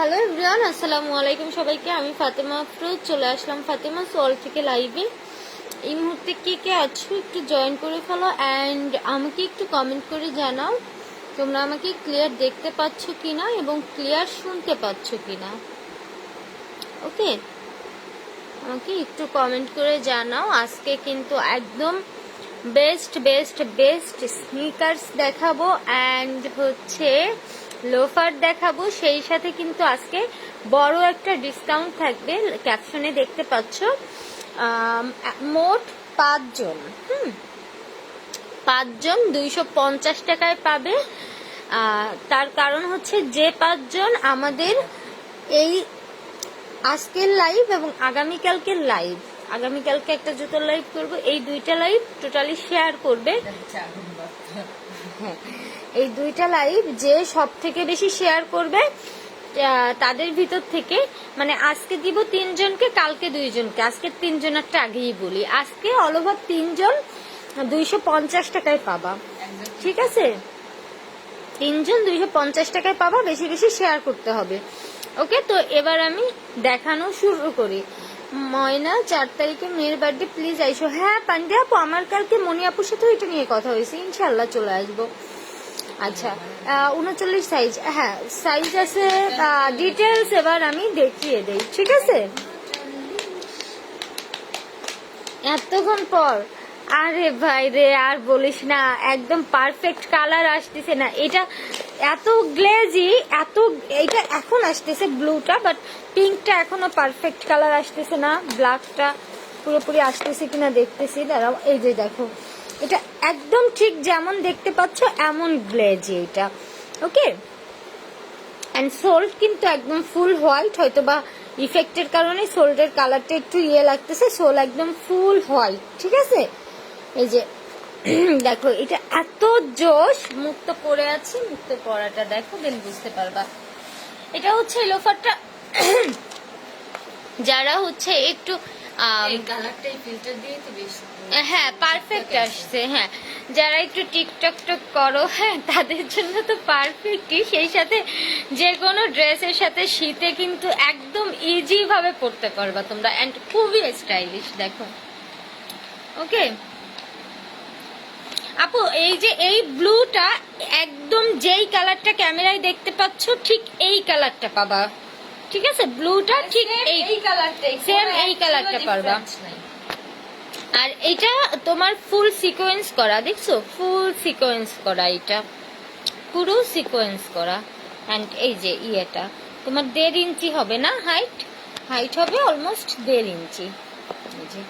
Hello everyone, আসসালামু আলাইকুম সবাইকে। আমি ফাতেমা আফরোজ চলে আসলাম ফাতেমা ওয়ার্ল্ড থেকে লাইভে। এই মুহূর্তে কে কে আছো একটু জয়েন করে ফেলো অ্যান্ড আমাকে একটু কমেন্ট করে জানাও তোমরা আমাকে ক্লিয়ার দেখতে পাচ্ছ কিনা এবং ক্লিয়ার শুনতে পাচ্ছ কিনা। ওকে, আমাকে একটু কমেন্ট করে জানাও। আজকে কিন্তু একদম বেস্ট বেস্ট বেস্ট স্নিকার্স দেখাবো অ্যান্ড হচ্ছে লোফার দেখাবো, সেই সাথে কিন্তু আজকে বড় একটা ডিসকাউন্ট থাকবে। ক্যাপশনে দেখতে পাচ্ছ মোট 5 জন 250 টাকায় পাবে। তার কারণ হচ্ছে যে 5 জন আমাদের এই আজকের লাইভ এবং আগামীকালকের লাইভ, আগামীকালকে একটা জুতোর লাইভ করব, এই দুইটা লাইভ টোটালি শেয়ার করবে। হ্যাঁ, এই দুইটা লাইভ যে সব থেকে বেশি শেয়ার করবে তাদের ভিতর থেকে, মানে আজকে দিব 3 জনকে, কালকে 2 জনকে। আজকে 3 জনেরটা আগেই বলি, আজকে অল ওভার 3 জন 250 টাকায় পাবা। ঠিক আছে, 3 জন 250 টাকায় পাবা। বেশি বেশি শেয়ার করতে হবে। ওকে, তো এবার আমি দেখানো শুরু করি। ময়না 4 তারিখে মেয়ের বার্থডে, প্লিজ আইসো। হ্যাঁ পান্ডে আপু, আমার কালকে মনি আপুর সাথে এটা নিয়ে কথা হয়েছে, ইনশাল্লাহ চলে আসবো। আচ্ছা, 39 সাইজ, হ্যাঁ সাইজ আছে, ডিটেলস এবার আমি দেখিয়ে দেই। ঠিক আছে, এতক্ষণ পর, আরে ভাই রে আর বলিস না, একদম পারফেক্ট কালার আসতেছে না। এটা এত গ্লেজি, এটা এখন আসতেছে ব্লুটা, বাট পিঙ্কটা এখনো পারফেক্ট কালার আসতেছে না। ব্ল্যাকটা পুরোপুরি আসতেছে কিনা দেখতেছি, দাঁড়াও। এই যে দেখো, এটা একদম ঠিক যেমন দেখতে পাচ্ছ এমন গ্লেজি এটা। ওকে, অ্যান্ড সোল্ড কিন্তু একদম ফুল হোয়াইট, হয়তো বা ইফেক্টের কারণে সোল্ডের কালারটা একটু লাগতেছে। সোল একদম ফুল হোয়াইট। ঠিক আছে, এই যে দেখো, এটা এত জোশ। মুক্ত পরে আছি, মুক্ত পরাটা দেখো, দেন বুঝতে পারবা। এটা হচ্ছে লোফারটা যারা হচ্ছে একটু হ্যাঁ পারফেক্ট আসছে, হ্যাঁ যারা একটু টিকটক টক করো, হ্যাঁ তাদের জন্য তো পারফেক্টই। সেই সাথে যে কোনো ড্রেসের সাথে শীতে কিন্তু একদম ইজি ভাবে পরতে পারবা তোমরা, এন্ড খুবই স্টাইলিশ। দেখো, ওকে আপু, এই যে এই ব্লুটা একদম যেই কালারটা ক্যামেরায় দেখতে পাচ্ছ ঠিক এই কালারটা পাবা। ঠিক আছে, ব্লুটা ঠিক এই কালারটাই, সেম এই কালারটা পারবা। আর এটা তোমার ফুল সিকোয়েন্স করা, দেখছো ফুল সিকোয়েন্স করা, এটা পুরো সিকোয়েন্স করা। এন্ড এই যে ইয়েটা তোমার 1.5 ইঞ্চি হবে না, হাইট হবে অলমোস্ট 1.5 ইঞ্চি। এই যে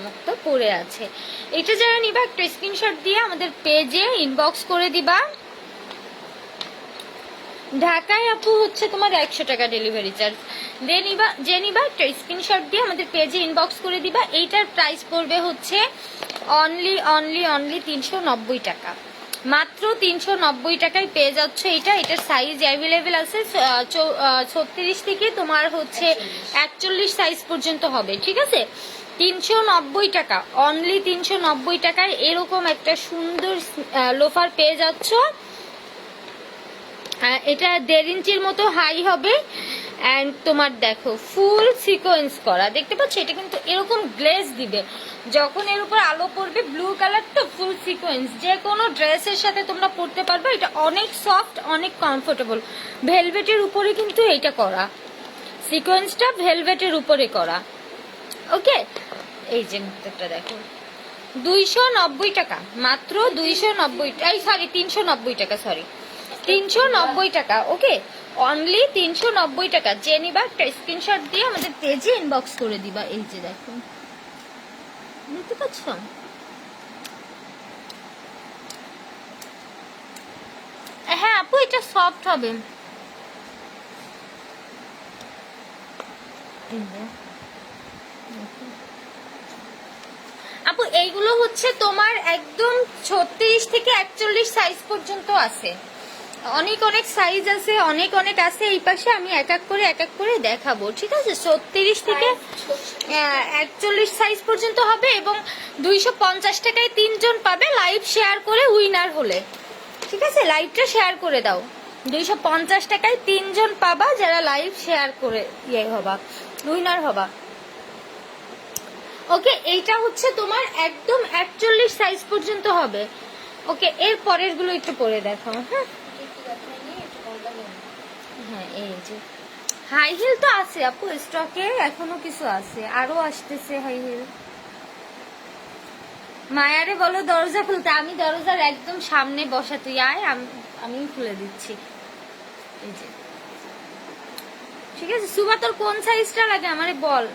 মুক্ত পড়ে আছে। এটা যারা নিবা একটা স্ক্রিনশট দিয়ে আমাদের পেজে ইনবক্স করে দিবা। ঢাকায় আপু হচ্ছে তোমার 100 টাকা ডেলিভারি চার্জ। যে নিবা একটা স্ক্রিনশট দিয়ে আমাদের পেজে ইনবক্স করে দিবা। এইটার প্রাইস পড়বে হচ্ছে অনলি 390 টাকা, মাত্র 390 টাকায় পেয়ে যাচ্ছ এটা। এটার সাইজ অ্যাভেলেবেল আছে 36 থেকে তোমার হচ্ছে 41 সাইজ পর্যন্ত হবে। ঠিক আছে, 390 টাকা, অনলি 390 টাকায় এরকম একটা সুন্দর লোফার পেয়ে যাচ্ছ। এটা 1.5 ইঞ্চির মতো হাই হবে অ্যান্ড তোমার দেখো ফুল সিকোয়েন্স করা, দেখতে পাচ্ছ। এটা কিন্তু এরকম গ্লেজ দিবে যখন এর উপর আলো পড়বে। ব্লু কালার তো ফুল সিকোয়েন্স, যে কোনো ড্রেসের সাথে তোমরা পরতে পারবে। এটা অনেক সফট, অনেক কমফোর্টেবল। ভেলভেটের উপরে কিন্তু এইটা করা, সিকোয়েন্সটা ভেলভেটের উপরে করা। ওকে, এই যে মুক্তটা দেখো 290 টাকা, মাত্র 290, সরি 390 টাকা, সরি 390 টাকা। ওকে, অনলি 390 টাকা। যে নিবা একটা স্ক্রিনশট দিয়ে আমাদের পেজে ইনবক্স করে দিবা। এই যে দেখো, দেখতে পাচ্ছ, হ্যাঁ আপু এটা সফট হবে। আপু এইগুলো হচ্ছে তোমার একদম 36 থেকে 41 সাইজ পর্যন্ত আছে। অনেক সাইজ আছে, অনেক আছে। এই পাশে আমি এক এক করে দেখাবো। ঠিক আছে, 36 থেকে 41 সাইজ পর্যন্ত হবে এবং 250 টাকায় 3 জন পাবে লাইভ শেয়ার করে উইনার হলে। ঠিক আছে, লাইভটা শেয়ার করে দাও। 250 টাকায় 3 জন পাবা যারা লাইভ শেয়ার করে হবা, উইনার হবা। ওকে, এইটা হচ্ছে তোমার একদম 41 সাইজ পর্যন্ত হবে। ওকে, এর পরের গুলো একটু পরে দেখো। হ্যাঁ, এই যে হাই হিল তো আছে আপু স্টকে, এখনো কিছু আছে, আরো আসতেছে হাই হিল। মায়ারে বলো দরজা খুলতে, আমি দরজার একদম সামনে বসা, তুই আয়, আমি খুলে দিচ্ছি। এই যে ঠিক আছে। সুবা তোর কোন সাইজটা লাগে আমারে বল।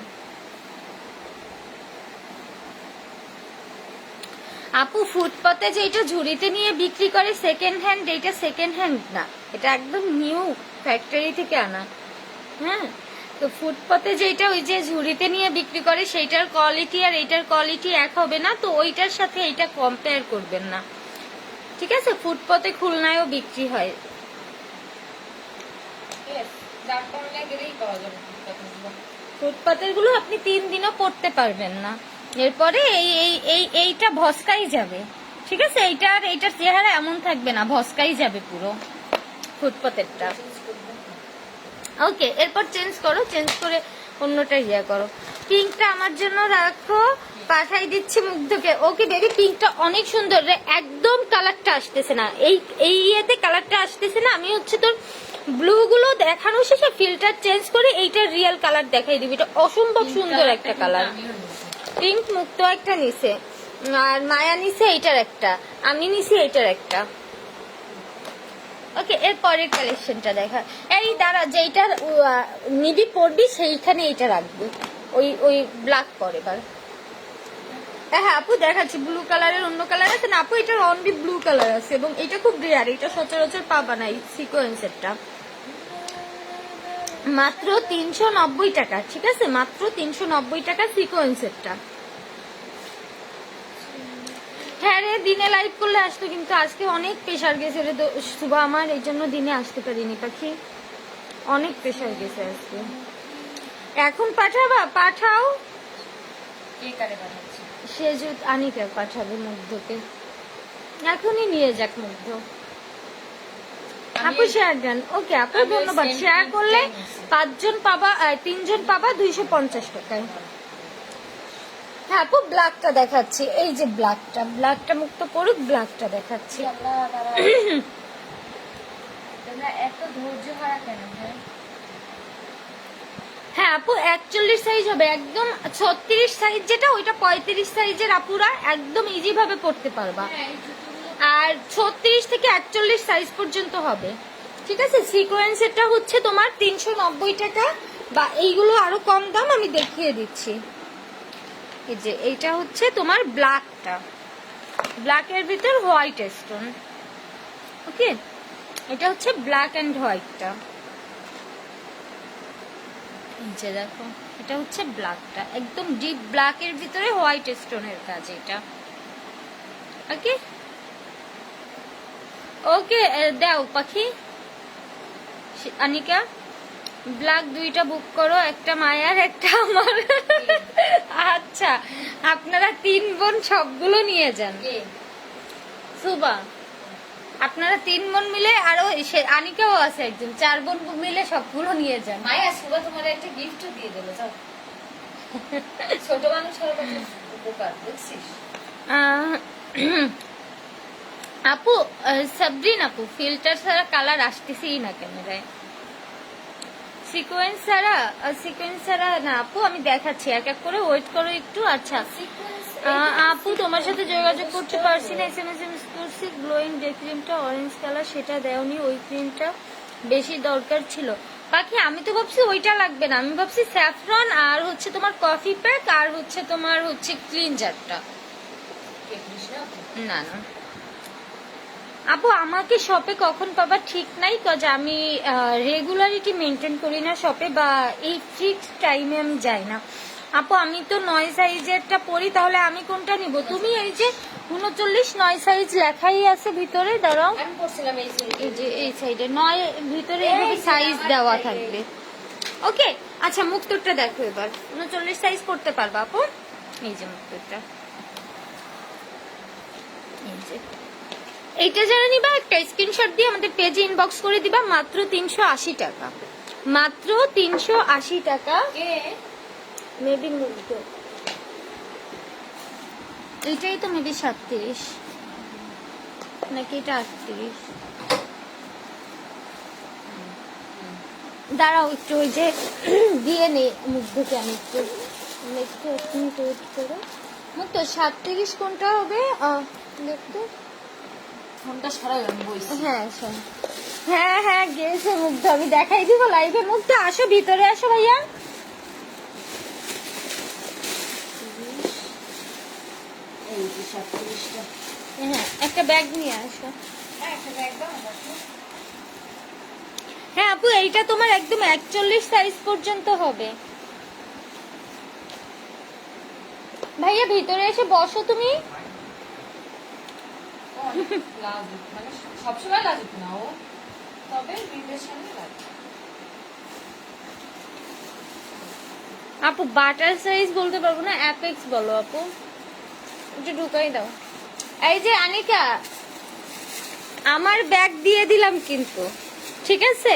আপু ফুটপাতে যেটা ঝুড়িতে নিয়ে বিক্রি করে সেকেন্ড হ্যান্ড, এটা সেকেন্ড হ্যান্ড না, এটা একদম নিউ ফ্যাক্টরি থেকে আনা। হ্যাঁ, তো ফুটপাতে যেটা ওই যে ঝুড়িতে নিয়ে বিক্রি করে সেইটার কোয়ালিটি আর এইটার কোয়ালিটি এক হবে না, তো ওইটার সাথে এইটা কম্পেয়ার করবেন না, ঠিক আছে। ফুটপাতে খুলনায়ও বিক্রি হয়। ফুটপাতের গুলো আপনি 3 দিনও পড়তে পারবেন না, এরপরে এইটা ভস্কাই যাবে, ঠিক আছে। এইটার চেহারা এমন থাকবে না, ভস্কাই যাবে পুরো ফুটপাতেরটা। ওকে, এরপর চেঞ্জ করো, চেঞ্জ করে অন্যটা করো। পিঙ্কটা আমার জন্য রাখো, পাঠাই দিচ্ছি মুগ্ধকে। ওকে বেবি, পিঙ্কটা অনেক সুন্দর রে, একদম কালারটা আসতেছে না, এই ইয়েতে কালারটা আসতেছে না। আমি হচ্ছে তোর ব্লু গুলো দেখানো শেষে ফিল্টার চেঞ্জ করে এইটার রিয়েল কালার দেখাই দিবি। এটা অসম্ভব সুন্দর একটা কালার। পিঙ্ক মুক্ত একটা নিছে, আর মায়া নিছে এইটার একটা, আমি নিছি এইটার একটা। ওকে, এর পরের কালেকশনটা দেখা। এই দাঁড়া, যেইটা নিবি পরবি সেইখানে এইটা রাখবি, ওই ব্ল্যাক পরে এবার। হ্যাঁ আপু দেখাচ্ছি, ব্লু কালারের অন্য কালার আছে না আপু, এটার অনলি ব্লু কালার আছে এবং এটা খুব রেয়ার, এটা সচরাচর পাবা না। এই সিকোয়েন্সেরটা মাত্র 390 টাকা, ঠিক আছে, মাত্র 390 টাকা সিকোয়েন্সেরটা। হ্যাঁ রে, দিনে লাইভ করলে আসতো, কিন্তু আজকে অনেক প্রেশার গেছে রে শুভ আমার, এই জন্য দিনে আসতে পারিনি পাখি, অনেক প্রেশার গেছে আজকে। এখন পাঠাবা? পাঠাও, সে যদি আনিকা পাঠাবে মুগ্ধকে, এখনই নিয়ে যাক মুগ্ধ। আপু শেয়ার দেন। ওকে আপু ধন্যবাদ, শেয়ার করলে 5 জন পাবা, 3 জন পাবা 250 টাকায়। হ্যাঁ আপু ব্ল্যাকটা দেখাচ্ছি, এই যে ব্ল্যাকটা মুক্ত করুক, ব্ল্যাকটা দেখাচ্ছি। হ্যাঁ আপু 41 সাইজ হবে, একদম 36 সাইজ যেটা, ওইটা 35 সাইজের আপুরা একদম ইজি ভাবে পড়তে পারবা, আর 36 থেকে 41 সাইজ পর্যন্ত হবে, ঠিক আছে। সিকোয়েন্সেরটা হচ্ছে তোমার 390 টাকা, বা এইগুলো আরো কম দাম, আমি দেখিয়ে দিচ্ছি। এই যে এইটা হচ্ছে তোমার ব্ল্যাকটা, ব্ল্যাকের ভিতর হোয়াইট স্টোন। ওকে, এটা হচ্ছে ব্ল্যাক এন্ড হোয়াইটটা। এই যে দেখো, এটা হচ্ছে ব্ল্যাকটা, একদম ডিপ ব্ল্যাকের ভিতরে হোয়াইট স্টোনের কাজ এটা। ওকে ওকে, দাও পাখি আনিকা, ব্ল্যাক 2টা বুক করো, একটা মায়ার একটা আমার। আচ্ছা, আপনারা 3 বোন সবগুলো নিয়ে যান। সুবা, আপনারা 3 বোন মিলে, আরো আনিকাও আছে একজন, 4 বোন মিলে সবগুলো নিয়ে যান। মায়া সুবা তোমার একটা গিফট দিয়ে দিল, যাও। ছোট মানুষ হওয়ার কত উপকার বুঝছিস। আপু সাবরিন আপু, ফিল্টার ছাড়া কালার আসতেছেই না ক্যামেরায়। সিকোয়েন্স ছাড়া না আপু, আমি দেখাচ্ছি, এক এক করে ওয়েট করো একটু। আচ্ছা আপু, তোমার সাথে যোগাযোগ করতে পারছি না, এসএমএস করছি, গ্লোয়িং ডে ক্রিমটা অরেঞ্জ কালার, সেটা দেওনি, ওই ক্রিমটা বেশি দরকার ছিল। বাকি আমি তো ভাবছি ওইটা লাগবে না, আমি ভাবছি স্যাফরন আর হচ্ছে তোমার কফি প্যাক আর হচ্ছে তোমার হচ্ছে ক্লিনজারটা। না না আপু, আমাকে শপে কখন পাবা ঠিক নাই, কজ আমি রেগুলারিটি মেনটেন করি না শপে, বা এই ফিক্সড টাইমে আমি যাই না। আপু আমি তো 9 সাইজেরটা পরি, তাহলে আমি কোনটা নিব? তুমি এই যে 39 9 সাইজ লেখাই আছে ভিতরে, দাঁড়াও, এই যে এই সাইডে 9 ভিতরে এইভাবে সাইজ দেওয়া থাকবে। ওকে আচ্ছা, মুক্তরটা দেখো এবার, 39 সাইজ পড়তে পারবা আপু। এই যে মুক্তরটা, এই যে এইটা যারা নিবা একটা স্ক্রিনশট দিয়ে আমাদের পেজে ইনবক্স করে দিবা, মাত্র 380 টাকা, মাত্র 380 টাকা। মেবি মুগ্ধ, এইটাই তো মেবি 37 নাকি এটা 38। দাঁড়াও একটু, ওই যে দিয়ে নেই মুগ্ধকে, আমি একটু ওয়েট করো। মুগ্ধ 37 কোনটা হবে দেখতে? ফোনটা সরাই আমি বইছি। হ্যাঁ হ্যাঁ হ্যাঁ গেছে মুগ্ধ, আমি দেখাই দিব লাইভে। মুগ্ধ আসো, ভিতরে আসো ভাইয়া। এই যে 37টা। হ্যাঁ একটা ব্যাগ নিয়ে আসো। একটা ব্যাগ দাও আমাকে। হ্যাঁ আপু, এইটা তোমার একদম 41 সাইজ পর্যন্ত হবে। ভাইয়া ভিতরে এসে বসো তুমি। লাজুক, মানে সবসময় লাজুক না ও, তবে বিয়ের সামনে লাজুক। আপু বাটার সাইজ বলতে পারবো না, অ্যাপেক্স বলো আপু, একটু ঢুকাই দাও। এই যে আনিকা, আমার ব্যাগ দিয়ে দিলাম কিন্তু, ঠিক আছে?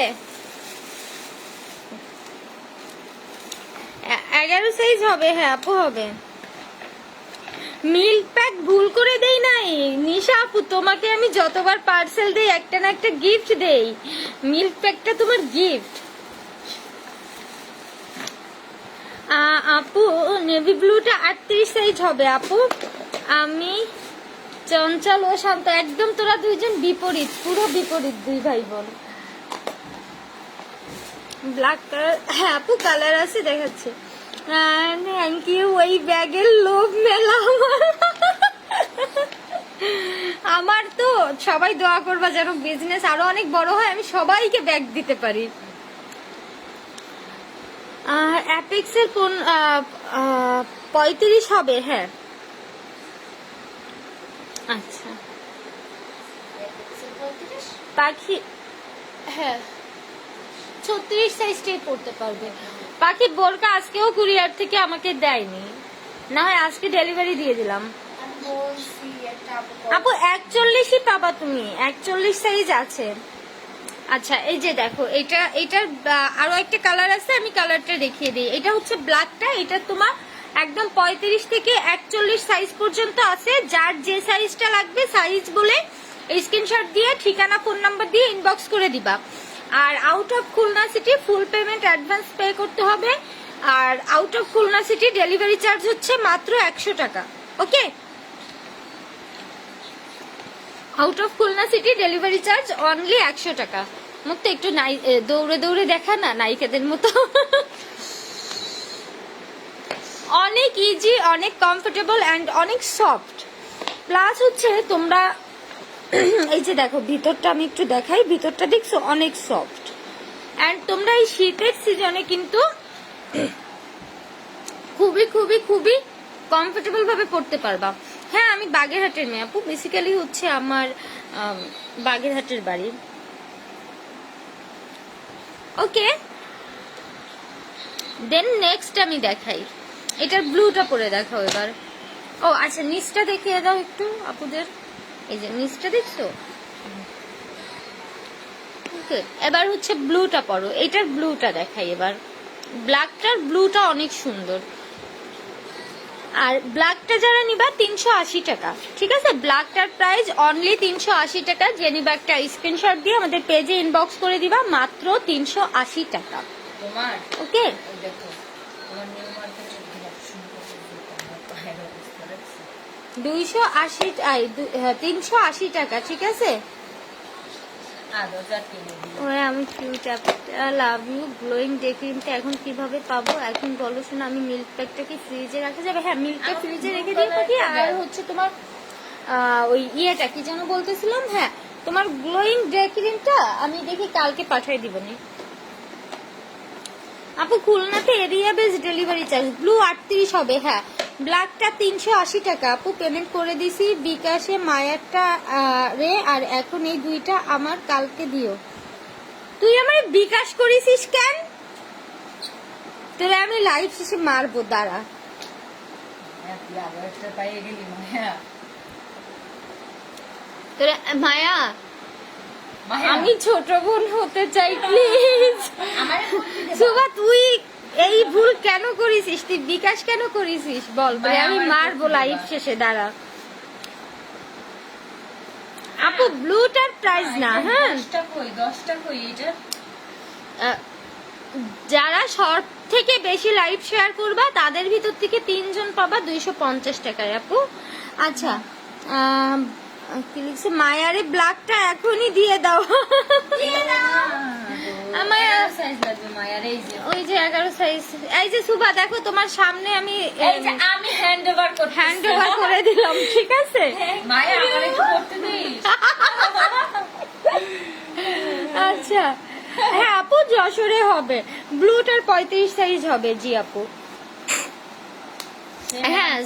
11 সাইজ হবে। হ্যাঁ আপু হবে। মিল্ক প্যাক ভুল করে দেই নাই নিশা আপু, তোমাকে আমি যতবার পার্সেল দেই একটা না একটা গিফট দেই, মিল্ক প্যাকটা তোমার গিফট। আপু নেভি ব্লুটা 38 সাইজ হবে আপু। আমি চঞ্চল ও শান্ত, একদম তোরা দুইজন বিপরীত, পুরো বিপরীত দুই ভাই বোন। ব্ল্যাক কালার, হ্যাঁ আপু কালার আছে দেখাচ্ছে। Thank you. ওই ব্যাগের লোভ মেলা আমার তো সবাই দোয়া করবা যেন বিজনেস আরো অনেক বড় হয়, আমি সবাইকে ব্যাগ দিতে পারি। অ্যাপেক্সের কোন 35 হবে? হ্যাঁ আচ্ছা পাখি, হ্যাঁ 36 সাইজটাই পড়তে পারবে। পাখি বোরকা আজকেও কুরিয়ার থেকে আমাকে দেয়নি, না হয় আজকে ডেলিভারি দিয়ে দিলাম। আপু 41ই পাবা তুমি, 41 সাইজ আছে। আচ্ছা এই যে দেখো, এটার আরো একটা কালার আছে, আমি কালারটা দেখিয়ে দিই। এটা হচ্ছে ব্ল্যাকটা, এটা তোমার একদম 35 থেকে 41 সাইজ পর্যন্ত আছে। যার যে সাইজটা লাগবে সাইজ বলে স্ক্রিনশট দিয়ে ঠিকানা ফোন নাম্বার দিয়ে ইনবক্স করে দিবা। আর out of Khulna city full payment advance pay করতে হবে। আর out of Khulna city delivery charge হচ্ছে মাত্র 100 টাকা। Okay, out of Khulna city delivery charge only 100 টাকা। মুখ তো একটু দৌড়ে দৌড়ে দেখা না নায়িকাদের মতো। অনেক ইজি, অনেক কমফোর্টেবল অ্যান্ড অনেক সফট। প্লাস হচ্ছে তোমরা এই যে দেখো ভিতরটা, আমি একটু দেখাই, ভিতরটা দেখছো অনেক সফট। অ্যান্ড তোমরা এই শীতের সিজনে কিন্তু খুবই খুবই খুবই কমফোর্টেবল ভাবে পড়তে পারবা। হ্যাঁ আমি বাগেরহাটের মেয়ে আপু, বেসিক্যালি হচ্ছে আমার বাগেরহাটের বাড়ি। ওকে, দেন নেক্সট আমি দেখাই, এটার ব্লুটা পরে দেখাও এবার। ও আচ্ছা নিচটা দেখিয়ে দাও একটু আপুদের। এই যে নিচটা দেখছো। ওকে, এবার হচ্ছে ব্লুটা পরো, এটার ব্লুটা দেখাই এবার। ব্ল্যাকটার ব্লুটা অনেক সুন্দর। আর ব্ল্যাকটা যারা নিবা 380 টাকা, ঠিক আছে? ব্ল্যাকটার প্রাইস অনলি 380 টাকা। যে নিবা একটা স্ক্রিনশট দিয়ে আমাদের পেজে ইনবক্স করে দিবা, মাত্র 380 টাকা। তোমার ওকে, ওই দেখো তোমার নিউ মার্কেটের অপশন করে 280 380 টাকা, ঠিক আছে? ওরে আমি cute, love you. Glowing day ক্রিমটা এখন কিভাবে পাবো? এখন বলো শোনা। আমি মিল্ক প্যাকটা কি ফ্রিজে রাখা যাবে? হ্যাঁ মিল্কটা ফ্রিজে রেখে দিয়ে থাকি। আর হচ্ছে তোমার ওই ইয়েটা কি যেন বলতেছিলাম, হ্যাঁ তোমার গ্লোয়িং ডে ক্রিমটা আমি দেখি কালকে পাঠিয়ে দিবনি আপু। খুলনাতে area base delivery charge. Blue 38 হবে। হ্যাঁ ব্ল্যাকটা 380 টাকা আপু, পেমেন্ট করে দিছি বিকাশে। মায়ারটা রে, আর এখন এই দুইটা আমার কালকে দিও। তুই আমার বিকাশ করিসিস কেন? তোরা আমি লাইভ শেষে মারবো, দাঁড়া। তোরা মায়া মায়া, আমি ছোট বোন হতে চাই প্লিজ। আমারে বলতে দে সুবা তুই এই ভুল কেন করিসিস, তুই বিকাশ কেন করিসিস বল, তোরে মায়া, আমি আমারে মারবো বলতে লাইভ দিবা। শেষে, দাঁড়া। আপু ব্লুটার প্রাইস না, হ্যাঁ 10টা কই এটা যারা শর্ট থেকে বেশি লাইভ শেয়ার করবা তাদের ভিতর থেকে 3 জন পাবা 250 টাকায় আপু। আচ্ছা কি লিখছে, মায়ারে ব্ল্যাকটা এখনই দিয়ে দাও। আমার সাইজ লাগবে মায়ার, এই যে ওই যে 11 সাইজ, এই যে সুভা দেখো তোমার সামনে আমি এই যে আমি হ্যান্ড ওভার করতে হ্যান্ড ওভার করে দিলাম, ঠিক আছে? মায়া আমারে একটু করতে দিস। আচ্ছা হ্যাঁ আপু যশোরে হবে, ব্লুটার 35 সাইজ হবে, জি আপু। হ্যাঁ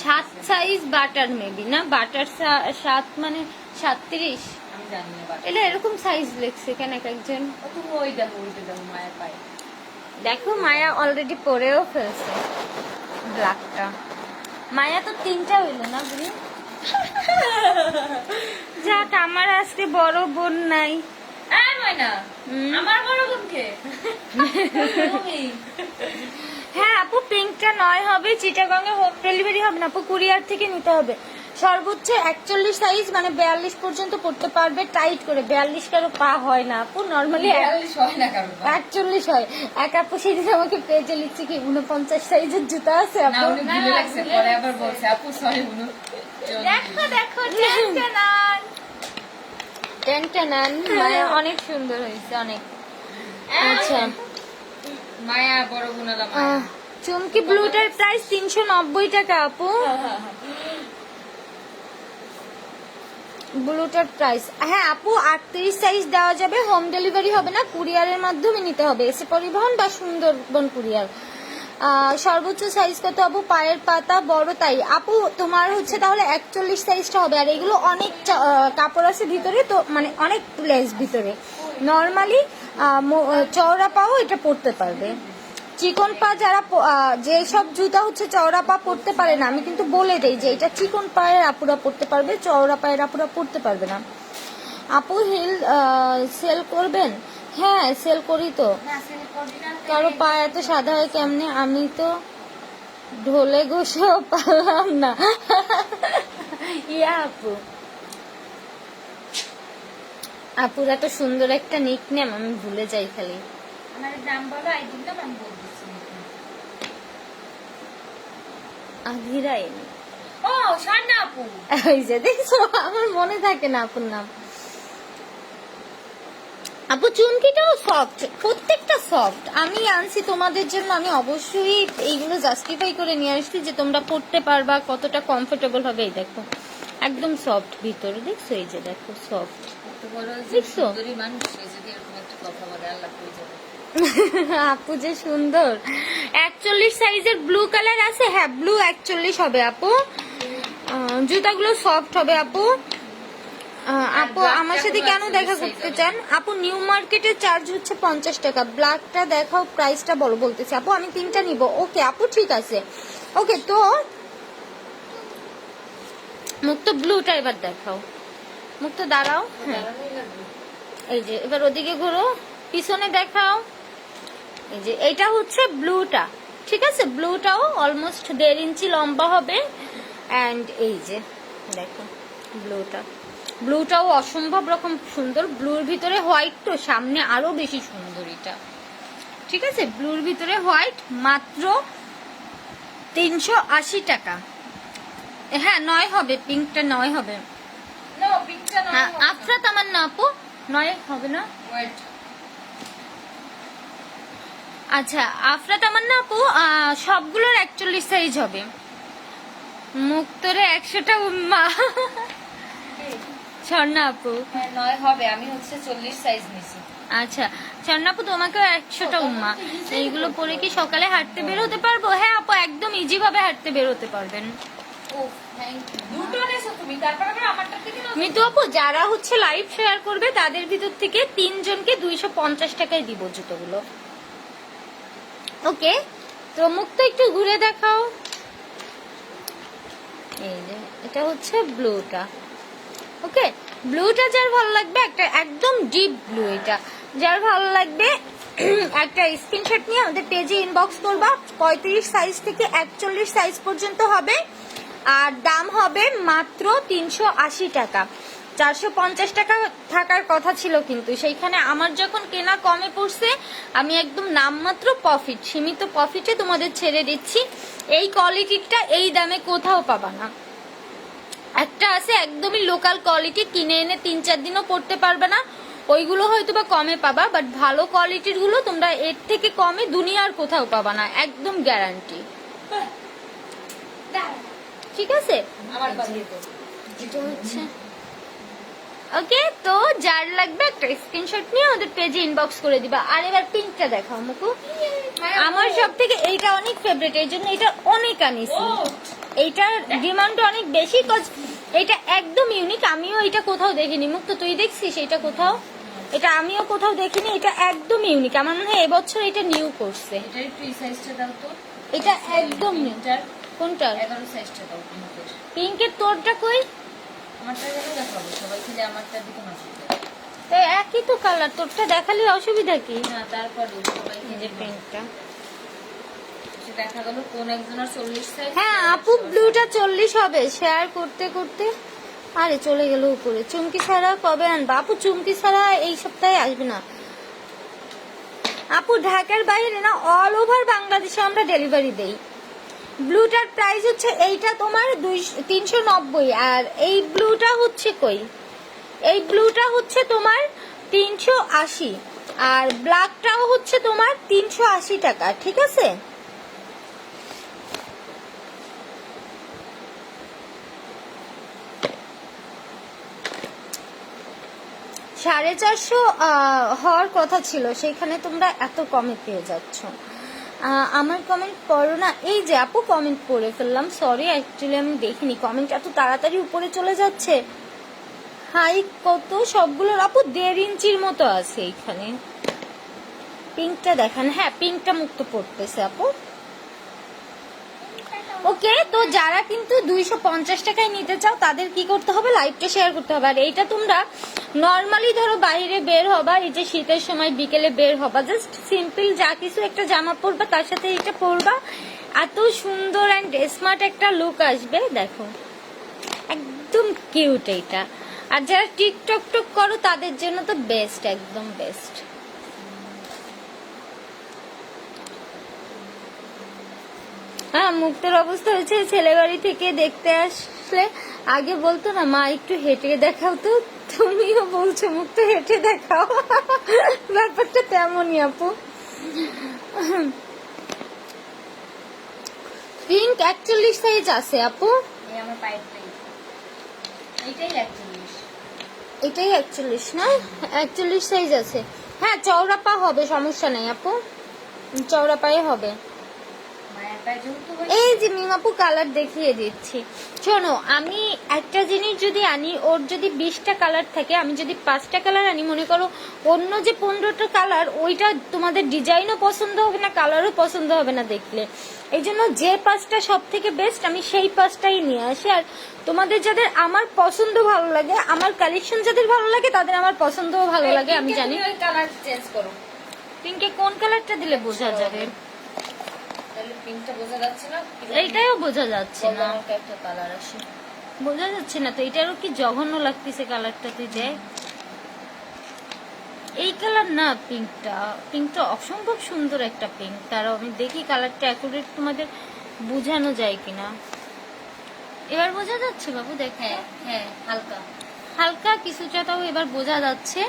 7 সাইজ বাটার মেবি না, বাটার 7 মানে 37, আমি জানি না বাট এটা এরকম সাইজ লেখছে কেন এক একজন। তুমি ওই দেখো মায়ের পায়ে। দেখো মায়া অলরেডি পরেও ফেলছে ব্ল্যাকটা। মায়া তো 3টা হইলো না বুঝি। যাক আমার আজকে বড় বোন নাই। এই ময়না, আমার বড় বোনকে তুমি হ্যাঁ আপু পিঙ্কটা 9 হবে, চিটাগং এ হোম ডেলিভারি হবে না আপু, কুরিয়ার থেকে নিতে হবে। সর্বোচ্চ 41 সাইজ মানে 42 পর্যন্ত পড়তে পারবে টাইট করে, 42 কারো পা হয় না আপু, নরমালি 42 হয় না কারণ 41 হয়। এক আপু সেদিন আমাকে পেজে লিখছে কি 49 সাইজের জুতা আছে না আপু। উনি ভুলে লাগছে, পরে আবার বলছে আপু সরি উনি দেখো দেখো টেনটেনান মায়া অনেক সুন্দর হয়েছে অনেক। আচ্ছা মায়া বড় বোনালা মায়া। চুমকি ব্লুটার প্রাইস 390 টাকা আপু। ব্লুটার প্রাইস হ্যাঁ আপু 38 সাইজ দেওয়া যাবে, হোম ডেলিভারি হবে না, কুরিয়ারের মাধ্যমে নিতে হবে, এসে পরিবহন বা সুন্দরবন কুরিয়ার। সর্বোচ্চ সাইজ কত আপু, পায়ের পাতা বড় তাই আপু তোমার হচ্ছে তাহলে 41 সাইজটা হবে। আর এগুলো অনেক কাপড় আছে ভিতরে, তো মানে অনেক লেস ভিতরে, নর্মালি চওড়া পাও এটা পরতে পারবে। চিকন পা যারা যেসব জুতা হচ্ছে চওড়া পা পরতে পারে না, আমি কিন্তু বলে দেই যে এটা চিকন পায়ের আপুরা পরতে পারবে, চওড়া পায়ের আপুরা পরতে পারবে না। আপু হিল সেল করবেন? হ্যাঁ সেল করি তো। কারো পা এত সাদা হয় কেমনে, আমি তো ঢোলে ঘষেও পারলাম না। ইয়া আপু আপুর এত সুন্দর একটা নিক নেম আমি ভুলে যাই খালি। আমার নাম বলো, আইডি নাম আমি বল দিচ্ছি। আধিরাই ও স্বর্ণা আপু, ওই যে দেখছো আমার মনে থাকে না আপুর নাম। আপু চুমকিটাও সফট, প্রত্যেকটা সফট। আমি আনছি তোমাদের জন্য, আমি অবশ্যই এইগুলো জাস্টিফাই করে নিয়ে আসছি যে তোমরা পড়তে পারবা, কতটা কমফোর্টেবল হবে। এই দেখো একদম সফট ভিতরে, দেখছো এই যে দেখো সফট। তো বলো যে দেখছো? সুন্দরী মানুষ সে যদি এরকম একটা কথা বলে আল্লাহ কই যাবে। আপু যে সুন্দর। 41 সাইজের ব্লু কালার আছে, হ্যাঁ ব্লু 41 হবে আপু। জুতাগুলো সফট হবে আপু। আপু আমার সাথে কেন দেখা করতে চান? আপু নিউ মার্কেটের চার্জ হচ্ছে 50 টাকা। ব্ল্যাকটা দেখাও, প্রাইসটা বলো বলতেছি আপু, আমি 3টা নিব। ওকে আপু ঠিক আছে, ওকে তো মুক্ত ব্লুটা এবার দেখাও, মুক্ত দাঁড়াও। হ্যাঁ এই যে এবার ওদিকে ঘুরো, পিছনে দেখাও। এই যে এটা হচ্ছে ব্লুটা, ঠিক আছে? ব্লুটাও অলমোস্ট 1.5 ইঞ্চি লম্বা হবে। অ্যান্ড এই যে দেখো ব্লুটা, ব্লুটাও অসম্ভব রকম সুন্দর। ব্লুর ভিতরে হোয়াইট, তো সামনে আরো বেশি সুন্দর এটা, ঠিক আছে? ব্লুর ভিতরে হোয়াইট, মাত্র 380 টাকা। হ্যাঁ 9 হবে, পিঙ্কটা 9 হবে। নো পিকচার না আফরাত আমার না আপু 9 হবে না। ওয়েট আচ্ছা আফরাত আমার না আপু, সবগুলোর 41 সাইজ হবে। মুক্তরে 100টা উম্মা। স্বর্ণা আপু হ্যাঁ 9 হবে, আমি হচ্ছে 40 সাইজ নিছি। আচ্ছা স্বর্ণা আপু তোমাকে 100টা উম্মা। এইগুলো পরে কি সকালে হাঁটতে বের হতে পারবো? হ্যাঁ আপু একদম ইজি ভাবে হাঁটতে বের হতে পারবেন। ও থ্যাংক ইউ। দুটো নেছো তুমি, তারপর আবার আমারটা থেকে নাও। মিতু আপু যারা হচ্ছে লাইভ শেয়ার করবে তাদের ভিতর থেকে 3 জনকে 250 টাকায় দিব জুতোগুলো। ওকে তো মুক্ত একটু ঘুরে দেখাও। এই যে এটা হচ্ছে ব্লুটা, ওকে, ব্লুটা যার ভালো লাগবে, একটা একদম ডিপ ব্লু, এটা যার ভালো লাগবে একটা স্ক্রিনশট নিয়ে আমাদের পেজে ইনবক্স করবা। 35 সাইজ থেকে 41 সাইজ পর্যন্ত হবে, আর দাম হবে মাত্র 380 টাকা। 450 টাকা থাকার কথা ছিল, কিন্তু সেইখানে আমার যখন কেনা কমে পড়ছে, আমি একদম নামমাত্র প্রফিট, সীমিত প্রফিটে তোমাদের ছেড়ে দিচ্ছি। এই কোয়ালিটিটা এই দামে কোথাও পাবা না। একটা আছে একদমই লোকাল কোয়ালিটি, কিনে এনে 3-4 দিনও পড়তে পারবে না, ওইগুলো হয়তো বা কমে পাবা, বাট ভালো কোয়ালিটির গুলো তোমরা এর থেকে কমে দুনিয়ার কোথাও পাবা না, একদম গ্যারান্টি। ঠিক আছে, আমার বাড়ি তো এটা হচ্ছে ওকে। তো যার লাগবে একটা স্ক্রিনশট নিয়ে আমাদের পেজে ইনবক্স করে দিবা। আর এবার পিঙ্কটা দেখাও মুকু। আমার সব থেকে এইটা অনেক ফেভারিট, এই জন্য এটা অনেক আনিছি। এইটার ডিমান্ড অনেক বেশি, কজ এটা একদম ইউনিক। আমিও এটা কোথাও দেখিনি। মুক্ত তুই দেখছিস এটা কোথাও? এটা আমিও কোথাও দেখিনি, এটা একদম ইউনিক। আমার মনে হয় এবছর এটা নিউ করছে। এটা একটু এই সাইজটা দাও তো। এটা একদম নিউ। কোনটা? 11 সাইজটা দাও পিঙ্কের। পিঙ্কের তোরটা কই? আমারটা দেখো, দেখাবো সবাই খেলে আমারটা দিকে নজর দেয়। তো একই তো কালার, তোরটা দেখালে অসুবিধা কি? না, তারপরে সবাই এই খেলে যে পিঙ্কটা, দেখা গেল কোন একজনের 40 সাইজ। হ্যাঁ আপু ব্লুটা 40 হবে। শেয়ার করতে করতে আরে চলে গেল উপরে। চুমকি ছাড়া কবে আনবা আপু? চুমকি ছাড়া এই সপ্তাহে আসবে না আপু। ঢাকার বাইরে না, অল ওভার বাংলাদেশে আমরা ডেলিভারি দেই। ব্লুটার প্রাইস হচ্ছে এইটা তোমার 390, আর এই ব্লুটা হচ্ছে কই, এই ব্লুটা হচ্ছে তোমার 380, আর ব্ল্যাকটাও হচ্ছে তোমার 380 টাকা। ঠিক আছে, $450 হওয়ার কথা ছিল, সেখানে তোমরা এত কমে পেয়ে যাচ্ছ। আমার কমেন্ট পড়ো না? এই যে আপু কমেন্ট পড়ে ফেললাম, সরি, অ্যাকচুয়ালি আমি দেখিনি। কমেন্ট এত তাড়াতাড়ি উপরে চলে যাচ্ছে। হাই কত সবগুলোর আপু? 1.5 ইঞ্চির মতো আছে এখানে। পিঙ্কটা দেখান। হ্যাঁ পিঙ্কটা মুক্ত পড়তেছে আপু। ওকে, তো যারা কিন্তু 250 টাকায় নিতে চাও তাদের কি করতে হবে? লাইভটা শেয়ার করতে হবে। আর এইটা তোমরা নর্মালি ধরো বাইরে বের হবা, এই যে শীতের সময় বিকেলে বের হবা, জাস্ট সিম্পল যা কিছু একটা জামা পরবা, তার সাথে এটা পরবা, এত সুন্দর অ্যান্ড স্মার্ট একটা লুক আসবে। দেখো একদম কিউট এইটা। আর যারা টিকটক টক করো তাদের জন্য তো বেস্ট, একদম বেস্ট। হ্যাঁ, মুক্তের অবস্থা হয়েছে ছেলে বাড়ি থেকে দেখতে আসলে আগে বলতো না মা একটু হেঁটে দেখাও, তো তুমিও বলছো মুক্ত হেঁটে দেখাও। ব্যাপারটা তেমনই আপু। পিঙ্ক 41 সাইজ আছে আপু। এই আমার পাইপটাই, এইটাই 41। এটাই 41 না? 41 সাইজ আছে। হ্যাঁ চওড়া পা হবে, সমস্যা নেই আপু, চওড়া পায়ে হবে। মায়ের পায়ে যেহেতু হয়। এই যে মিমাপু কালার দেখিয়ে দিচ্ছি। শোনো, আমি একটা জিনিস যদি আনি, ওর যদি 20টা কালার থাকে, আমি যদি 5টা কালার আনি, মনে করো অন্য যে 15টা কালার, ওইটা তোমাদের ডিজাইনও পছন্দ হবে না, কালারও পছন্দ হবে না দেখলে। এই জন্য যে 5টা সব থেকে বেস্ট, আমি সেই 5টাই নিয়ে আসি। আর তোমাদের যাদের আমার পছন্দ ভালো লাগে, আমার কালেকশন যাদের ভালো লাগে, তাদের আমার পছন্দও ভালো লাগে, আমি জানি। ওই কালার চেঞ্জ করো। পিঙ্কে কোন কালারটা দিলে বোঝা যাবে? তাহলে পিঙ্কটা বোঝা যাচ্ছে না, এইটাও বোঝা যাচ্ছে না। আমাকে একটা কালার আসে, বোঝা যাচ্ছে না তো। এটারও কি জঘন্য লাগতেছে কালারটা, তুই দেখ। এই কালার না, পিঙ্কটা, পিঙ্কটা অসম্ভব সুন্দর একটা পিঙ্ক। তারাও আমি দেখি কালারটা অ্যাকুরেট তোমাদের বোঝানো যায় কিনা। এবার বোঝা যাচ্ছে বাবু? দেখ, হ্যাঁ হ্যাঁ, হালকা হালকা কিছুটা তাও এবার বোঝা যাচ্ছে।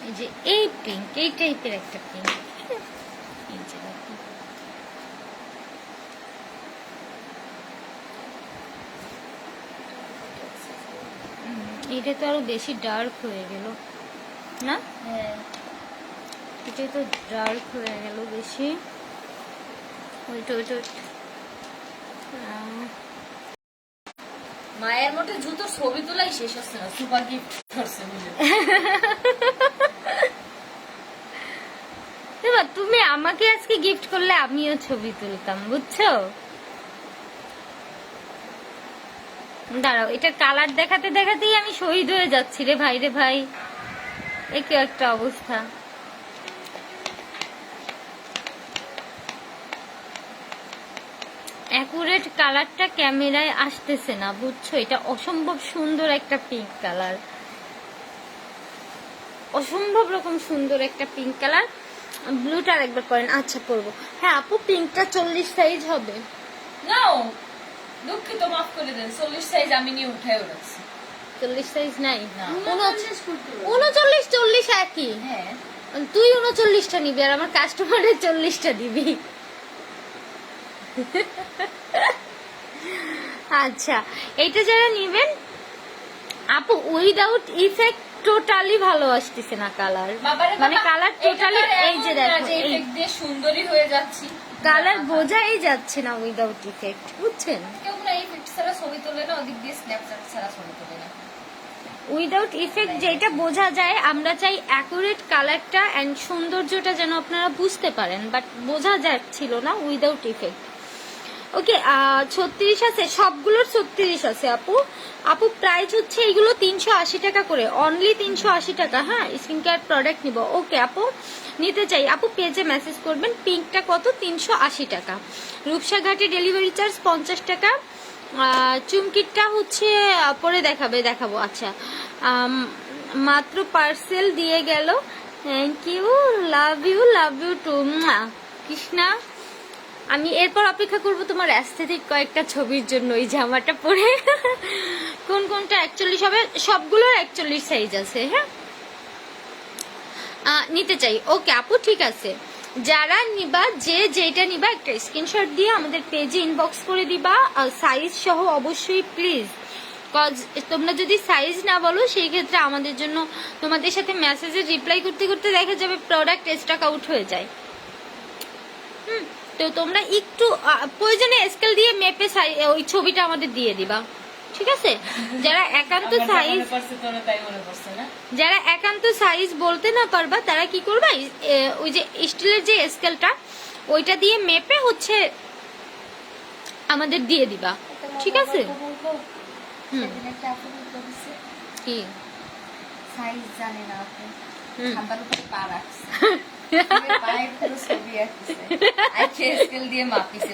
এই যে এই পিঙ্ক, এই টাইপের একটা পিঙ্ক। এই যে দেখো, এটা তো আরো বেশি ডার্ক হয়ে গেল না? হ্যাঁ। এটা তো ডার্ক হয়ে গেল বেশি। ওইটা ওইটা মায়ের মোটে জুতোর ছবি তোলাই শেষ হচ্ছে না, সুপার গিফট করছে বুঝে। এবার তুমি আমাকে আজকে গিফট করলে আমিও ছবি তুলতাম, বুঝছো? দাঁড়াও, এটার কালার দেখাতে দেখাতেই আমি শহীদ হয়ে যাচ্ছি রে ভাই, রে ভাই, এ কি একটা অবস্থা। অ্যাকুরেট কালারটা ক্যামেরায় আসতেছে না, বুঝছো? এটা অসম্ভব সুন্দর একটা পিঙ্ক কালার, অসম্ভব রকম সুন্দর একটা পিঙ্ক কালার। ব্লুটা একবার করেন। আচ্ছা পরবো। হ্যাঁ আপু, পিঙ্কটা 40 সাইজ হবে। নাও দুঃখিত, মাফ করে দেন, 40 সাইজ আমি নিয়ে উঠায় রাখছি। 40 সাইজ নাই? না। 39 40 একই। হ্যাঁ তুই 39টা নিবি আর আমার কাস্টমারের 40টা দিবি। আচ্ছা, এইটা যারা নিবেন আপু, উইদাউট ইফেক্ট টোটালি ভালো আসতেছে না কালার, মানে কালার টোটালি, এই যে দেখো এই ইফেক্ট দিয়ে সুন্দরী হয়ে যাচ্ছি, কালার বোঝাই যাচ্ছে না উইদাউট ইফেক্ট, বুঝছেন? কেউ না ইফেক্ট ছাড়া ছবি তোলে না, ওদিক দিয়ে স্ন্যাপচ্যাট ছাড়া ছবি তোলে না। উইদাউট ইফেক্ট যেটা বোঝা যায়, আমরা চাই অ্যাকুরেট কালারটা এন্ড সৌন্দর্যটা যেন আপনারা বুঝতে পারেন, বাট বোঝা যাচ্ছিল না উইদাউট ইফেক্ট। ওকে, 36 আছে, সবগুলোর 36 আছে আপু। আপু প্রাইস হচ্ছে এইগুলো 380 টাকা করে, অনলি 380 টাকা। হ্যাঁ, স্কিন কেয়ার প্রোডাক্ট নিব। ওকে আপু, নিতে চাই আপু, পেজে মেসেজ করবেন। পিঙ্কটা কত? 380 টাকা। রূপসাঘাটে ডেলিভারি চার্জ 50 টাকা। চুমকিটা হচ্ছে পরে দেখাবো। আচ্ছা, মাত্র পার্সেল দিয়ে গেল, thank you, love you too Krishna. আমি এরপর অপেক্ষা করব তোমার অ্যাস্থেটিক কয়েকটা ছবির জন্য এই জামাটা পরে। কোনটা 41 হবে? সবগুলোর 41 সাইজ আছে। হ্যাঁ, নিতে চাই। ওকে আপু, ঠিক আছে। যারা নিবা, যেটা নিবা একটা স্ক্রিনশট দিয়ে আমাদের পেজে ইনবক্স করে দিবা, সাইজ সহ অবশ্যই প্লিজ। কজ তোমরা যদি সাইজ না বলো, সেই ক্ষেত্রে আমাদের জন্য তোমাদের সাথে মেসেজে রিপ্লাই করতে করতে দেখা যাবে প্রোডাক্ট স্টক আউট হয়ে যায়। তো তোমরা একটু প্রয়োজনে স্কেল দিয়ে মেপে ওই ছবিটা আমাদের দিয়ে দিবা, ঠিক আছে? যারা একান্ত সাইজ বলতে না পারবা, তারা কি করবা, ওই যে স্টিলের যে স্কেলটা, ওইটা দিয়ে মেপে হচ্ছে আমাদের দিয়ে দিবা, ঠিক আছে? কি সাইজ জানে না আপনি, খাবার উপর পা রাখছে, পায়ের পুরো ছবি আঁকছে, আইছে স্কেল দিয়ে মাপিছে,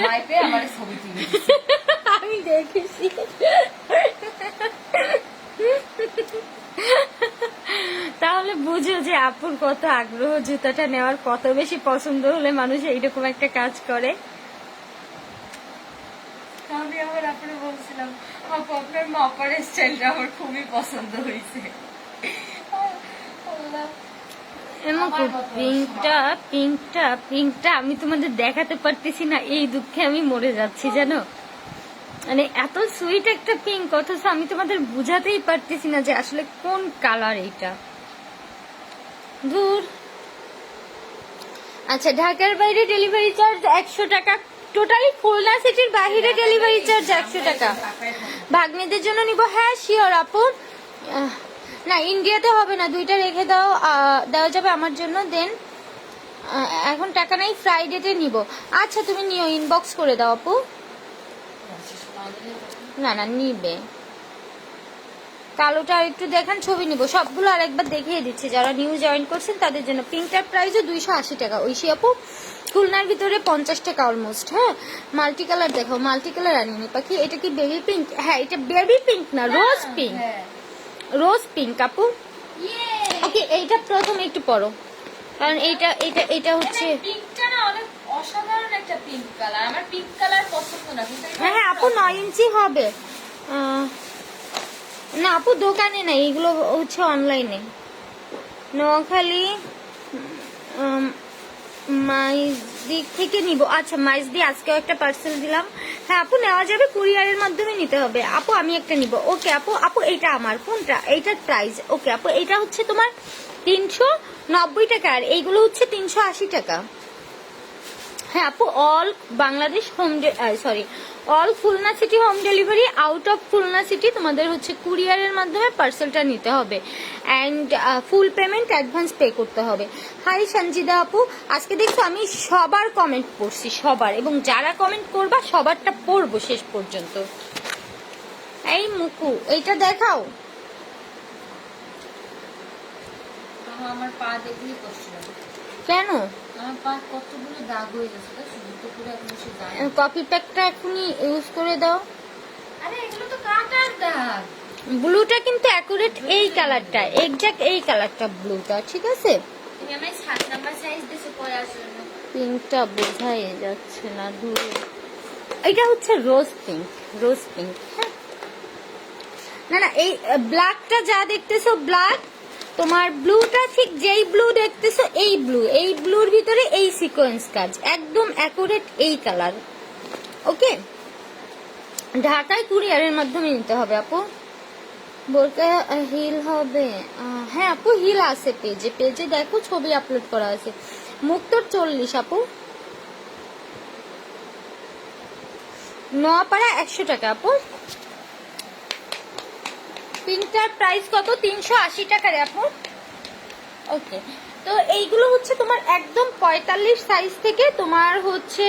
মাইপে আমার ছবি তুলে দিছে। আমি দেখেছি। তাহলে বুঝো যে আপুর কত আগ্রহ, জুতাটা নেওয়ার কত বেশি পছন্দ হলে মানুষ এইরকম একটা কাজ করে। আমি আমার আপনি বলছিলাম, আপু আপনার মাপার স্টাইলটা আমার খুবই পছন্দ হয়েছে। পিঙ্কটা আমি তোমাদের দেখাতে পারতেছি না, এই দুঃখে আমি মরে যাচ্ছি জানো। মানে এত সুইট একটা পিঙ্ক, অথচ আমি তোমাদের বুঝাতেই পারতেছি না যে আসলে কোন কালার এইটা। দূর। আচ্ছা, ঢাকার বাইরে ডেলিভারি চার্জ 100 টাকা, টোটালি খুলনা সিটির বাইরে ডেলিভারি চার্জ 100 টাকা। ভাগ্নেদের জন্য নিব? হ্যাঁ শিওর আপু। না, ইন্ডিয়াতে হবে না, দুইটা রেখে দেওয়া যাবে আমার জন্য। দেন এখন টাকা নাই, ফ্রাইডেতে নিব। আচ্ছা তুমি নিও, ইনবক্স করে দাও আপু। না নিবে। কালোটা আর একটু দেখান, ছবি নিব। সবগুলো আর একবার দেখিয়ে দিচ্ছি, যারা নিউ জয়েন করছেন তাদের জন্য। পিঙ্কটার প্রাইসও 280 টাকা। ঐশী আপু, খুলনার ভিতরে 50 টাকা অলমোস্ট। হ্যাঁ, মাল্টি কালার দেখাও। মাল্টি কালার আনিনি পাখি। এটা কি বেবি পিঙ্ক? হ্যাঁ, এটা বেবি পিঙ্ক না, রোজ পিঙ্ক। রোজ পিঙ্ক আপু। ওকে, এইটা প্রথমে একটু পড়ো, কারণ এইটা হচ্ছে পিঙ্কটা না অনেক অসাধারণ একটা পিঙ্ক কালার। আমার পিঙ্ক কালার পছন্দ না, কিন্তু হ্যাঁ আপু 9 ইঞ্চি হবে না আপু, দোকানে নাই, এগুলো হচ্ছে অনলাইনে। নোয়াখালী মাইজদি থেকে নিব। আচ্ছা, মাইজদি আজকেও একটা পার্সেল দিলাম। হ্যাঁ আপু, নেওয়া যাবে, কুরিয়ারের মাধ্যমে নিতে হবে। আপু আমি একটা নিব। ওকে আপু এইটা আমার, কোনটা? এইটার প্রাইস ওকে আপু, এইটা হচ্ছে তোমার 390 টাকা, আর এইগুলো হচ্ছে 380 টাকা। হ্যাঁ আপু, all Bangladesh all Khulna city home delivery. Out of Khulna city তোমাদের হচ্ছে কুরিয়ারের মাধ্যমে পার্সেলটা নিতে হবে, and full payment advance pay করতে হবে। হাই সঞ্জিদা আপু, আজকে দেখছো আমি সবার কমেন্ট পড়ছি, সবার, এবং যারা কমেন্ট করবা সবারটা পড়বো শেষ পর্যন্ত। এই মুকু এইটা দেখাও। আমার পা দেখলেই কষ্ট লাগে। কেন? আমার পা কতগুলো দাগ হয়ে গেছে, তো পুরো এখন সে যায়। কফি প্যাকটা এখনই ইউজ করে দাও। আরে এগুলো তো কাটার দাগ। ব্লুটা কিন্তু অ্যাকুরেট এই কালারটা, এক্সাক্ট এই কালারটা ব্লুটা, ঠিক আছে? তুমি আমায় 7 নাম্বার সাইজ দিছো পরার জন্য। পিঙ্কটা বোঝাই যাচ্ছে না দূরে। এটা হচ্ছে রোজ পিঙ্ক, রোজ পিঙ্ক। হ্যাঁ, না না, এই ব্ল্যাকটা যা দেখতেছো ব্ল্যাক, তোমার ব্লুটা ঠিক যেই ব্লু দেখতেছো এই ব্লু, এই ব্লুর ভিতরে এই সিকোয়েন্স কাজ, একদম অ্যাকুরেট এই কালার। ওকে, ঢাকায় কুরিয়ারের মাধ্যমে নিতে হবে আপু। বোরকা হিল হবে? হ্যাঁ আপু, হিল আছে পেজে, পেজে দেখো ছবি আপলোড করা আছে। মুক্তর 40 আপু। নোয়াপাড়া 100 টাকা আপু। পিঙ্কটার প্রাইস কত? 380 টাকা রে আপু। ওকে, তো এইগুলো হচ্ছে তোমার একদম 45 সাইজ থেকে তোমার হচ্ছে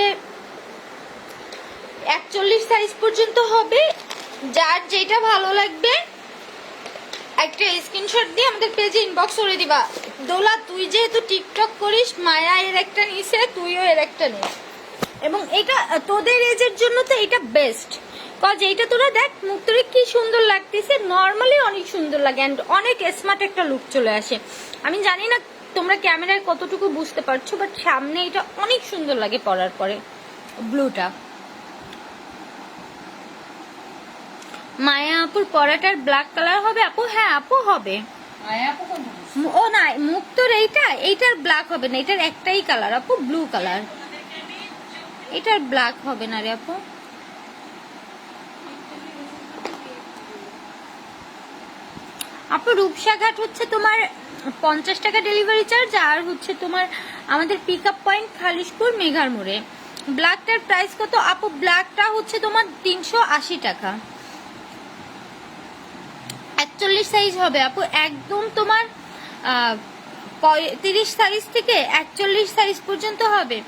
41 সাইজ পর্যন্ত হবে। যার যেটা ভালো লাগবে একটা স্ক্রিনশট দিয়ে আমাদের পেজে ইনবক্স করে দিবা। দোলা, তুই যেহেতু টিকটক করিস, মায়া এর একটা নিছে, তুইও এর একটা নিস। এবং এটা তোদের এজের জন্য তো এটা বেস্ট, কজ এইটা তোরা দেখ মুক্তরে কি সুন্দর লাগতেছে, নর্মালি অনেক সুন্দর লাগে অ্যান্ড অনেক স্মার্ট একটা লুক চলে আসে। আমি জানি না তোমরা ক্যামেরায় কতটুকু বুঝতে পারছো, বাট সামনে এটা অনেক সুন্দর লাগে পরার পরে। ব্লুটা মায়া আপুর পরাটার ব্ল্যাক কালার হবে আপু? হ্যাঁ আপু হবে। মায়া আপু কোন? ও না, মুক্তর এইটার ব্ল্যাক হবে না, এটার একটাই কালার আপু, ব্লু কালার। এটার ব্ল্যাক হবে না রে আপু। আপু রূপসাঘাট হচ্ছে তোমার 50 টাকা ডেলিভারি চার্জ, আর হচ্ছে তোমার আমাদের পিক আপ পয়েন্ট খালিশপুর মেঘার মোড়ে। ব্ল্যাকটার প্রাইস কত আপু? ব্ল্যাকটা হচ্ছে তোমার 380 টাকা। 41 সাইজ হবে আপু, একদম তোমার 30 সাইজ থেকে 41 সাইজ পর্যন্ত হবে।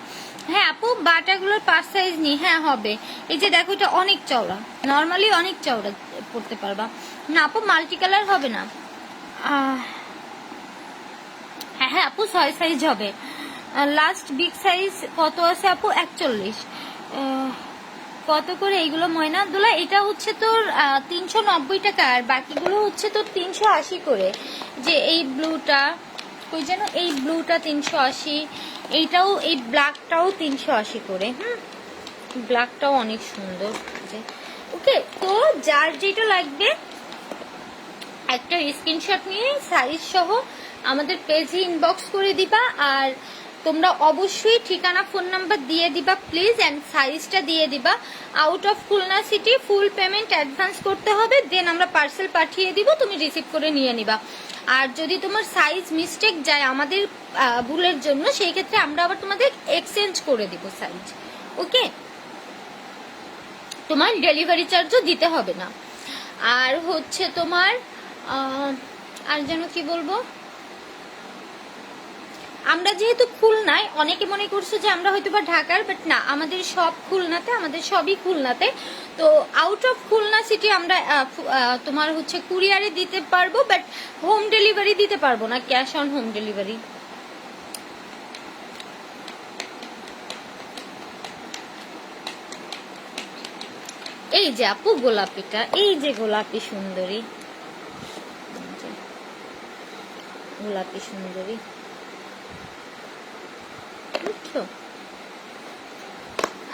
হ্যাঁ আপু, বাটাগুলোর 5 সাইজ নি। হ্যাঁ হবে। এই যে দেখো, এটা অনেক চওড়া, নর্মালি অনেক চওড়া পড়তে পারবা না আপু। মাল্টি কালার হবে না। হ্যাঁ হ্যাঁ আপু, 6 সাইজ হবে। লাস্ট বিগ সাইজ কত আছে আপু? 41। কত করে এইগুলো ময়না দোলা? এটা হচ্ছে তোর 390 টাকা, আর বাকিগুলো হচ্ছে তোর 380 করে। যে এই ব্লুটা কই যেন, এই ব্লুটা 380, এইটাও, এই ব্ল্যাকটাও 380 করে। ব্ল্যাকটাও অনেক সুন্দর। ওকে, তো যার যেটা লাগবে একটা স্ক্রিনশট নিয়ে সাইজ সহ আমাদের পেজে ইনবক্স করে দিবা। আর তোমরা অবশ্যই ঠিকানা, ফোন নাম্বার দিয়ে দিবা প্লিজ, অ্যান্ড সাইজটা দিয়ে দিবা। Out of Khulna city, full payment advance করতে হবে, দেন আমরা পার্সেল পাঠিয়ে দিব, তুমি রিসিভ করে নিয়ে নিবা। আর যদি তোমার সাইজ মিস্টেক যায় আমাদের ভুলের জন্য, সেই ক্ষেত্রে আমরা আবার তোমাদের এক্সচেঞ্জ করে দিব সাইজ। ওকে, তোমার ডেলিভারি চার্জও দিতে হবে না। আর হচ্ছে তোমার আর যেন কি বলবো, আমরা যেহেতু খুলনায়, অনেকে মনে করছে যে আমরা হয়তো বা ঢাকার, বাট না, আমাদের সব খুলনাতে, আমাদের সবই খুলনাতে। তো আউট অফ খুলনা সিটি আমরা তোমার হচ্ছে কুরিয়ারে দিতে পারবো, বাট হোম ডেলিভারি দিতে পারবো না, ক্যাশ অন হোম ডেলিভারি। এই যে আপু গোলাপিটা, এই যে গোলাপি সুন্দরী, গোলাপি সুন্দরী, বুঝছো?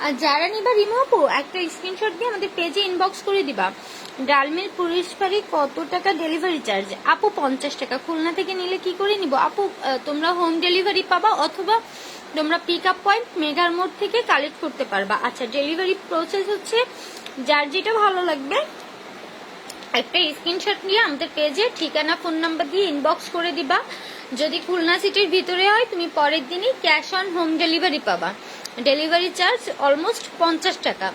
আর যারা নিবা রিমো আপু, একটা স্ক্রিনশট দিয়ে আমাদের পেজে ইনবক্স করে দিবা। ডালমিল পুলিশ বাড়ি কত টাকা ডেলিভারি চার্জ আপু? 50 টাকা। খুলনা থেকে নিলে কি করে নিব আপু? তোমরা হোম ডেলিভারি পাবা, অথবা তোমরা পিক আপ পয়েন্ট মেঘার মোড় থেকে কালেক্ট করতে পারবা। আচ্ছা, ডেলিভারি প্রসেস হচ্ছে যার যেটা ভালো লাগবে একটা স্ক্রিনশট নিয়ে আমাদের পেজে ঠিকানা, ফোন নাম্বার দিয়ে ইনবক্স করে দিবা। যদি খুলনা সিটির ভিতরে হয়, তুমি পরের দিনই ক্যাশ অন হোম ডেলিভারি পাবা। ডেলিভারি চার্জ অলমোস্ট 50 টাকা,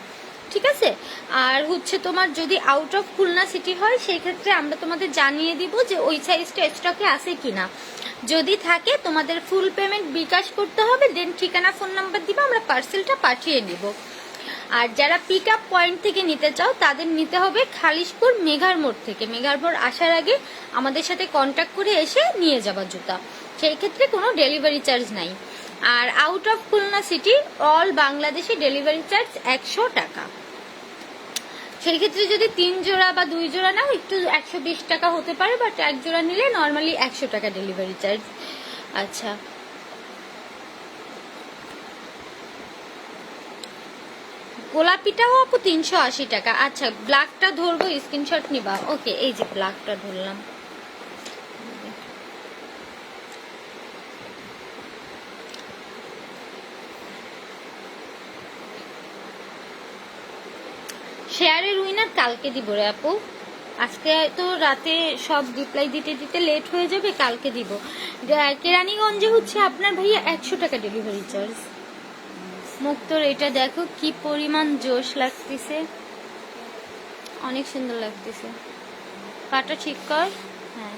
ঠিক আছে? আর হচ্ছে তোমার যদি আউট অফ খুলনা সিটি হয়, সেই ক্ষেত্রে আমরা তোমাদের জানিয়ে দিব যে ওই সাইজটা স্টকে আছে কিনা। যদি থাকে, তোমাদের ফুল পেমেন্ট বিকাশ করতে হবে, দেন ঠিকানা, ফোন নাম্বার দিবা, আমরা পার্সেলটা পাঠিয়ে দিব। আর যারা পিক আপ পয়েন্ট থেকে নিতে চাও তাদের নিতে হবে খালিশপুর মেঘার মোড় থেকে। মেঘার মোড় আসার আগে আমাদের সাথে কন্ট্যাক্ট করে এসে নিয়ে যাবা জুতা, সেই ক্ষেত্রে কোনো ডেলিভারি চার্জ নাই। আর out of Khulna city all বাংলাদেশে ডেলিভারি চার্জ 100 টাকা। সেই ক্ষেত্রে যদি 3 জোড়া বা 2 জোড়া নাও একটু 120 টাকা হতে পারে, বাট 1 জোড়া নিলে নর্মালি 100 টাকা ডেলিভারি চার্জ। আচ্ছা, গোলাপিটাও আপু 380 টাকা। আচ্ছা, ব্ল্যাকটা ধরবো, স্ক্রিনশট নিবা? ওকে, এই যে ব্ল্যাকটা ধরলাম। শেয়ারের উইনার কালকে দিব রে আপু, আজকে তো রাতে সব রিপ্লাই দিতে দিতে লেট হয়ে যাবে, কালকে দিব। কেরানীগঞ্জে হচ্ছে আপনার ভাইয়া 100 টাকা ডেলিভারি চার্জ। মুক্তর এটা দেখো কি পরিমাণ জোশ লাগতেছে, অনেক সুন্দর লাগতেছে। পাটা ঠিক কর, হ্যাঁ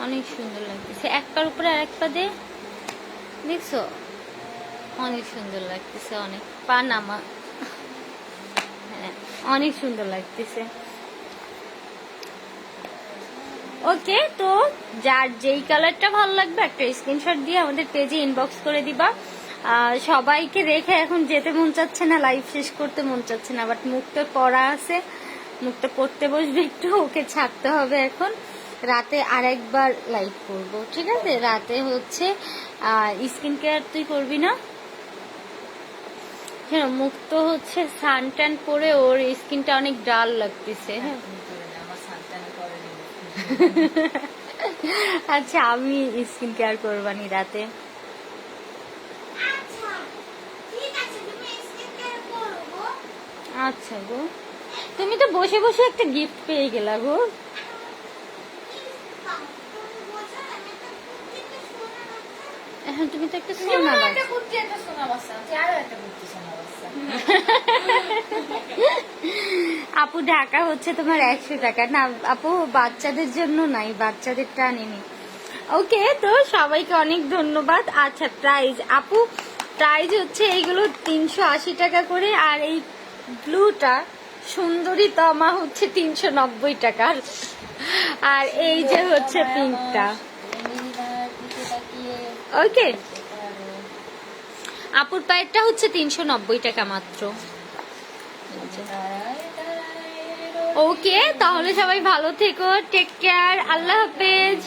অনেক সুন্দর লাগতেছে। এক পার উপরে আর এক পা দে, দেখছো অনেক সুন্দর লাগতেছে, অনেক পা নামা, হ্যাঁ অনেক সুন্দর লাগতেছে। ওকে, তো যার যেই কালারটা ভালো লাগবে একটা স্ক্রিনশট দিয়ে আমাদের পেজে ইনবক্স করে দিবা। সবাইকে রেখে এখন যেতে মন চাচ্ছে না, লাইভ শেষ করতে মন চাচ্ছে না, বাট মুখটা পড়া আছে, মুখটা পড়তে বসবে একটু, ওকে ছাড়তে হবে এখন। রাতে আরেকবার লাইভ করবো, ঠিক আছে? রাতে হচ্ছে স্কিন কেয়ার তুই করবি না? হ্যাঁ, মুখ তো হচ্ছে সান ট্যান করে ওর স্কিনটা অনেক ডাল লাগতেছে। হ্যাঁ আচ্ছা, আমি স্কিন কেয়ার করবানি রাতে। আচ্ছা গো, তুমি তো বসে বসে একটা গিফট পেয়ে গেলা গো। হ্যাঁ, তুমি তো একটা সোনা আপু, ঢাকা হচ্ছে তোমার 100 টাকা না আপু, বাচ্চাদের জন্য নাই, বাচ্চাদেরটা আনিনি। ওকে, তো সবাইকে অনেক ধন্যবাদ। আচ্ছা, প্রাইস আপু, প্রাইস হচ্ছে এইগুলো 380 টাকা করে, আর এই ব্লুটা সুন্দরী তমা হচ্ছে 390 টাকা, আর এই যে হচ্ছে পিঙ্কটা। ওকে, আপুর পায়েরটা হচ্ছে 390 টাকা মাত্র। ওকে, তাহলে সবাই ভালো থেকো, টেক কেয়ার, আল্লাহ হাফেজ।